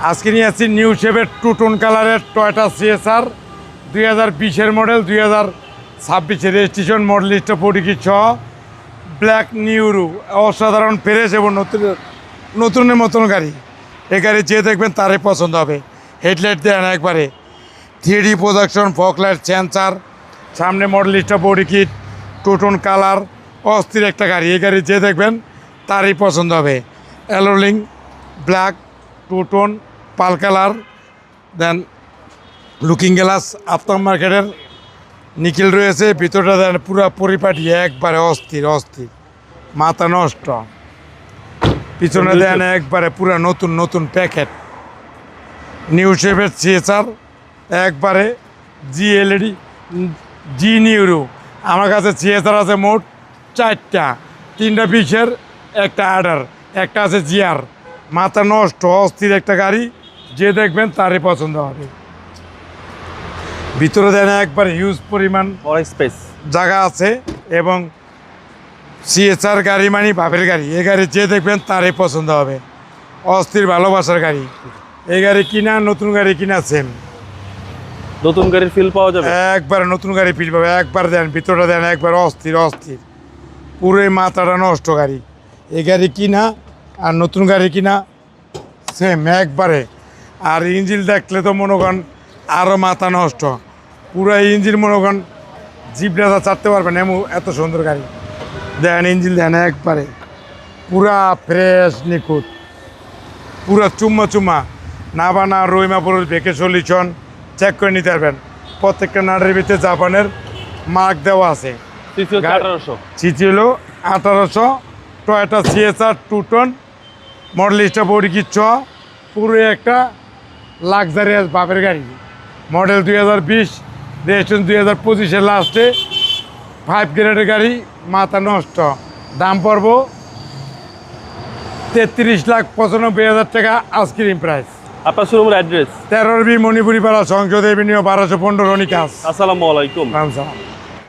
আজকে নিয়ে আসছি নিউ শেপের টু টোন কালারের টয়োটা সিএসআর 2020-এর মডেল, 2026-এর রেজিস্ট্রেশন, মডেল লিস্টটা 40 ব্ল্যাক নিউরু, অসাধারণ ফ্রেশ এবং নতুনের মতন গাড়ি। এই গাড়ি যে দেখবেন তারই পছন্দ হবে। হেডলাইট দেন একবারে 3D প্রোডাকশন, ফকলাইট, সেন্সার, সামনে মডেল লিস্টটা 40 টু টোন কালার, অস্থির একটা গাড়ি। এই গাড়ি যে দেখবেন তারই পছন্দ হবে। অ্যালোলিং ব্ল্যাক টু টোন পাল কালার, দেন লুকিং গ্লাস আফটার মার্কেটের নিকেল রয়েছে। ভিতরটা দেন পুরো পরিপাটি, একবারে অস্থির মাথা নষ্ট। পিছনে দেন একবারে পুরো নতুন প্যাকেট। নিউ শেপের সিএসআর, একবারে জিএলইডি জি নিউরো। আমার কাছে সিএসআর আছে মোট 4টা, 3টা 20-এর, একটা 18, একটা আছে জিআর। মাথা নষ্ট অস্থির একটা গাড়ি, যে দেখবেন তারই পছন্দ হবে। ভিতরে দেন একবার হিউজ পরিমাণ স্পেস জায়গা আছে এবং সিএসআর গাড়ি মানে বাপের গাড়ি। এই গাড়ি যে দেখবেন তারই পছন্দ হবে। অস্থির ভালোবাসার গাড়ি। এই গাড়ি কিনা নতুন গাড়ি কিনা সেম, নতুন গাড়ির ফিল পাওয়া যাবে, একবার নতুন গাড়ি ফিল পাবে। একবার দেন ভিতরটা দেন একবার অস্থির পুরোই মাথাটা নষ্ট গাড়ি। এই গাড়ি কিনা আর নতুন গাড়ি কিনা সেম একবারে। আর ইঞ্জিন দেখলে তো মনে করেন আরও মাথা নষ্ট, পুরো ইঞ্জিন মনে করেন জিপটা চাটতে পারবেন এত সুন্দর গাড়ি। দেন ইঞ্জিন দেন একবারে পুরা ফ্রেশ নিখুঁত, পুরা চুম্মা না বানা রইমা পুরো বেঁকে সলিউশন চেক করে নিতে পারবেন। প্রত্যেকটা নাটের ভিতরে জাপানের মার্ক দেওয়া আছে। সিসি হলো 1800, Toyota CSR two tone, model লিস্টটা 40 পুরো একটা লাক্সারিয়াস বাপের গাড়ি। মডেল 2020, রেজিস্ট্রেশন 2025-এর লাস্টে, 5 গ্রেডের গাড়ি, মাথা নষ্ট। দাম পড়ব 33,95,000 টাকা আজকের প্রাইস। আপনার শোরুমের অ্যাড্রেস 13B মণিপুরি পাড়া, সংসদ এভিনিউ, 1215 রনিকাস। আসসালামু আলাইকুম। রামসালাম।